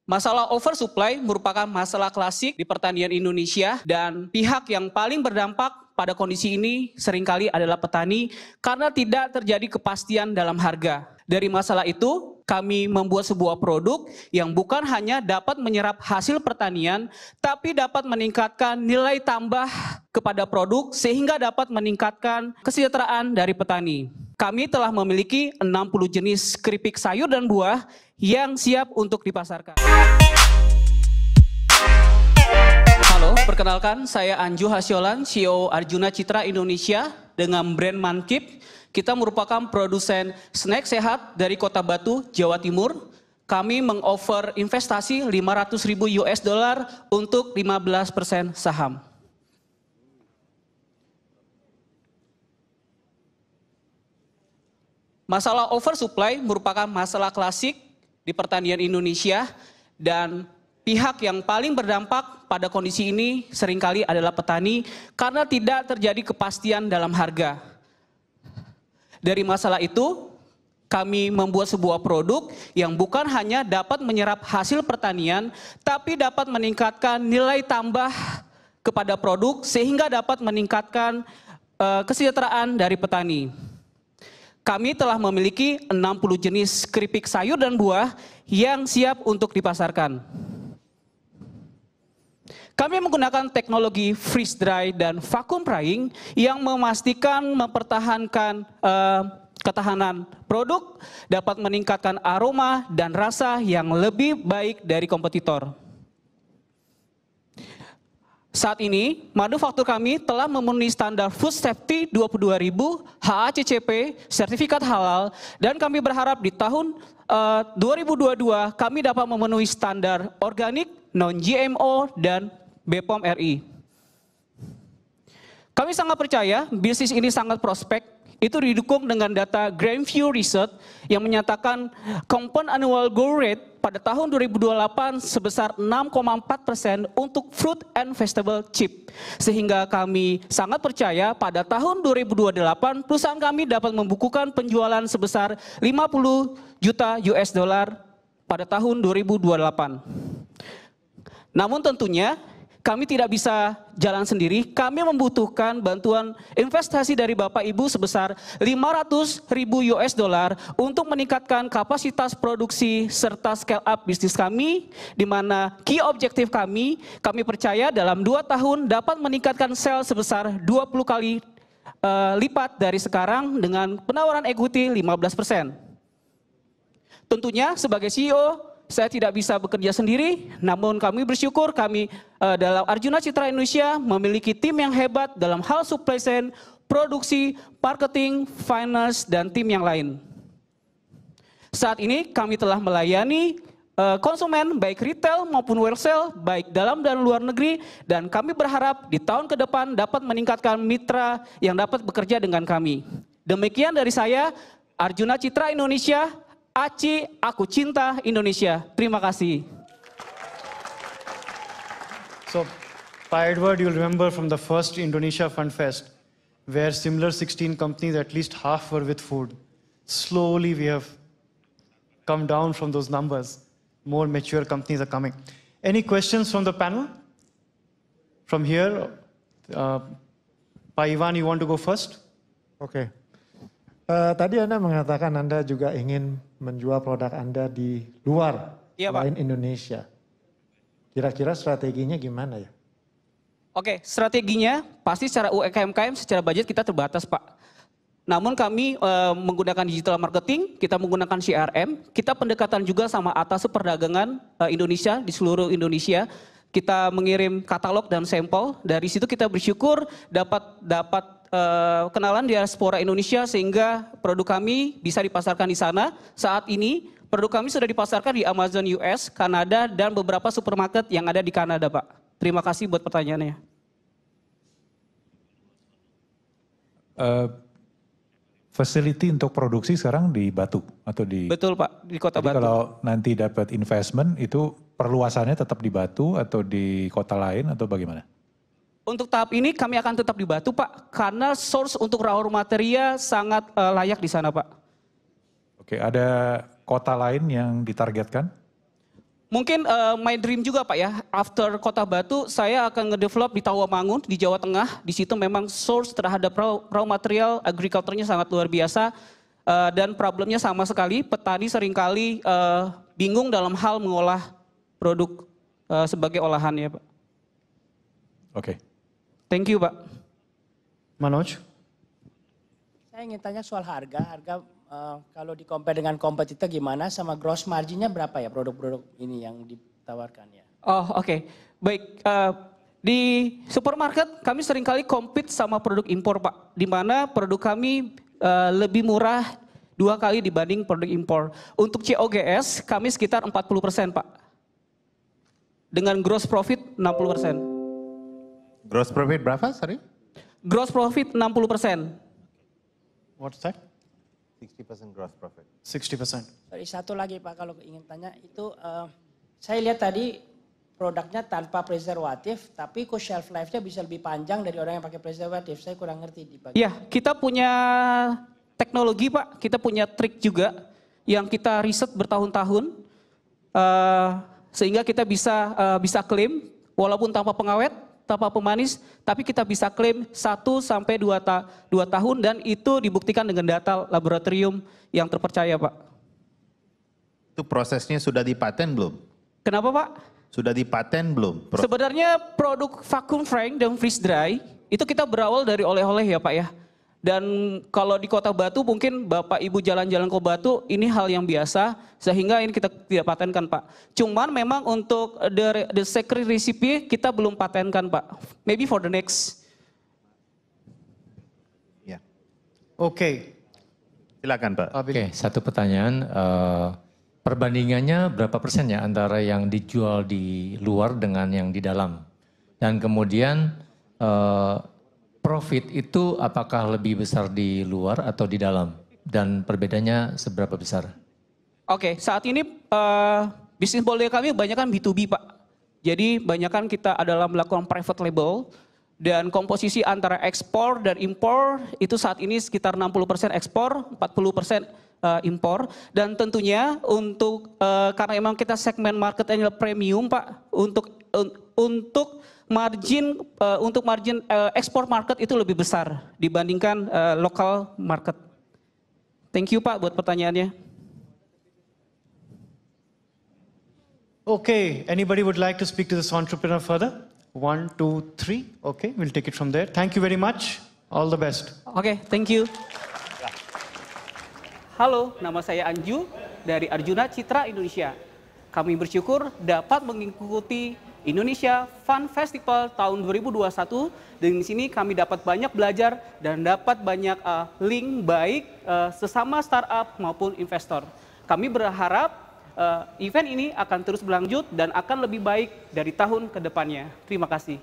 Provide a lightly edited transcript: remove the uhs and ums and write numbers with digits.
Masalah oversupply merupakan masalah klasik di pertanian Indonesia dan pihak yang paling berdampak pada kondisi ini seringkali adalah petani karena tidak terjadi kepastian dalam harga. Dari masalah itu, kami membuat sebuah produk yang bukan hanya dapat menyerap hasil pertanian, tapi dapat meningkatkan nilai tambah kepada produk sehingga dapat meningkatkan kesejahteraan dari petani. Kami telah memiliki 60 jenis keripik sayur dan buah yang siap untuk dipasarkan. Halo, perkenalkan saya Anju Hasyolan, CEO Arjuna Citra Indonesia dengan brand Mankip. Kita merupakan produsen snack sehat dari Kota Batu, Jawa Timur. Kami mengoffer investasi 500.000 US dollar untuk 15% saham. Masalah oversupply merupakan masalah klasik di pertanian Indonesia dan pihak yang paling berdampak pada kondisi ini seringkali adalah petani karena tidak terjadi kepastian dalam harga. Dari masalah itu, kami membuat sebuah produk yang bukan hanya dapat menyerap hasil pertanian, tapi dapat meningkatkan nilai tambah kepada produk sehingga dapat meningkatkan kesejahteraan dari petani. Kami telah memiliki 60 jenis keripik sayur dan buah yang siap untuk dipasarkan. Kami menggunakan teknologi freeze dry dan vacuum drying yang memastikan mempertahankan ketahanan produk, dapat meningkatkan aroma dan rasa yang lebih baik dari kompetitor. Saat ini, manufaktur kami telah memenuhi standar Food Safety 22.000, HACCP, sertifikat halal, dan kami berharap di tahun 2022 kami dapat memenuhi standar organik, non-GMO, dan BPOM RI. Kami sangat percaya bisnis ini sangat prospek. Itu didukung dengan data Grandview Research yang menyatakan compound annual growth rate pada tahun 2028 sebesar 6,4% untuk fruit and vegetable chip. Sehingga kami sangat percaya pada tahun 2028 perusahaan kami dapat membukukan penjualan sebesar 50 juta US dollar pada tahun 2028. Namun tentunya kami tidak bisa jalan sendiri, kami membutuhkan bantuan investasi dari Bapak Ibu sebesar 500.000 US dollar untuk meningkatkan kapasitas produksi serta scale up bisnis kami, di mana key objektif kami percaya dalam 2 tahun dapat meningkatkan sales sebesar 20 kali lipat dari sekarang dengan penawaran equity 15%. Tentunya sebagai CEO, saya tidak bisa bekerja sendiri, namun kami bersyukur kami dalam Arjuna Citra Indonesia memiliki tim yang hebat dalam hal supply chain, produksi, marketing, finance, dan tim yang lain. Saat ini kami telah melayani konsumen baik retail maupun wholesale, baik dalam dan luar negeri, dan kami berharap di tahun ke depan dapat meningkatkan mitra yang dapat bekerja dengan kami. Demikian dari saya, Arjuna Citra Indonesia, Aci, aku cinta Indonesia. Terima kasih. So, Pak Edward, you'll remember from the first Indonesia Fund Fest, where similar 16 companies, at least half were with food. Slowly we have come down from those numbers. More mature companies are coming. Any questions from the panel? From here, Pak Ivan, you want to go first? Oke. Tadi Anda mengatakan Anda juga ingin menjual produk Anda di luar selain Indonesia. Kira-kira strateginya gimana ya? Oke, strateginya pasti secara UMKM secara budget kita terbatas, Pak. Namun kami menggunakan digital marketing, kita menggunakan CRM, kita pendekatan juga sama atas perdagangan Indonesia di seluruh Indonesia. Kita mengirim katalog dan sampel, dari situ kita bersyukur dapat kenalan diaspora Indonesia sehingga produk kami bisa dipasarkan di sana. Saat ini produk kami sudah dipasarkan di Amazon US, Kanada, dan beberapa supermarket yang ada di Kanada, Pak. Terima kasih buat pertanyaannya. Facility untuk produksi sekarang di Batu atau di? Betul, Pak, di Kota Batu. Kalau nanti dapat investment itu perluasannya tetap di Batu atau di kota lain atau bagaimana? Untuk tahap ini kami akan tetap di Batu, Pak, karena source untuk raw material sangat layak di sana, Pak. Oke, ada kota lain yang ditargetkan? Mungkin my dream juga Pak ya, after Kota Batu saya akan ngedevelop di Tawamangun di Jawa Tengah. Di situ memang source terhadap raw material agriculture-nya sangat luar biasa. Dan problemnya sama sekali, petani seringkali bingung dalam hal mengolah produk sebagai olahan ya Pak. Oke. Thank you Pak. Manoj? Saya ingin tanya soal harga. Kalau di-compare dengan kompetitor gimana, sama gross marginnya berapa ya produk-produk ini yang ditawarkan ya? Oh oke. Baik, di supermarket kami seringkali compete sama produk impor Pak. Di mana produk kami lebih murah 2 kali dibanding produk impor. Untuk COGS kami sekitar 40% Pak. Dengan gross profit 60%. Gross profit berapa, sorry? Gross profit 60%. What's that? 60% gross profit. 60%. Sorry, satu lagi Pak kalau ingin tanya itu saya lihat tadi produknya tanpa preservatif tapi kok shelf life-nya bisa lebih panjang dari orang yang pakai preservatif. Saya kurang ngerti di bagian. Ya, kita punya teknologi Pak, kita punya trik juga yang kita riset bertahun-tahun sehingga kita bisa klaim walaupun tanpa pengawet, tanpa pemanis, tapi kita bisa klaim 1 sampai 2 tahun dan itu dibuktikan dengan data laboratorium yang terpercaya Pak. Itu prosesnya sudah dipaten belum? Kenapa Pak? Sudah dipaten belum? Sebenarnya produk vacuum frank dan freeze dry itu kita berawal dari oleh-oleh ya Pak ya. Dan kalau di Kota Batu mungkin Bapak Ibu jalan-jalan ke Batu ini hal yang biasa sehingga ini kita tidak patenkan Pak. Cuman memang untuk the secret recipe kita belum patenkan Pak. Maybe for the next. Ya. Oke. Silakan Pak. Oke, satu pertanyaan. Perbandingannya berapa persen ya antara yang dijual di luar dengan yang di dalam? Dan kemudian profit itu apakah lebih besar di luar atau di dalam? Dan perbedaannya seberapa besar? Oke, saat ini bisnis model kami kebanyakan B2B Pak. Jadi kebanyakan kita adalah melakukan private label dan komposisi antara ekspor dan impor itu saat ini sekitar 60% ekspor, 40% impor. Dan tentunya untuk karena memang kita segmen marketnya premium Pak, untuk margin ekspor market itu lebih besar dibandingkan lokal market. Thank you Pak buat pertanyaannya. Okay, anybody would like to speak to this entrepreneur further? 1, 2, 3. Okay, we'll take it from there. Thank you very much. All the best. Oke, thank you. Halo, nama saya Anju dari Arjuna Citra Indonesia. Kami bersyukur dapat mengikuti Indonesia Fun Festival tahun 2021. Dan di sini kami dapat banyak belajar dan dapat banyak link baik sesama startup maupun investor. Kami berharap event ini akan terus berlanjut dan akan lebih baik dari tahun ke depannya. Terima kasih.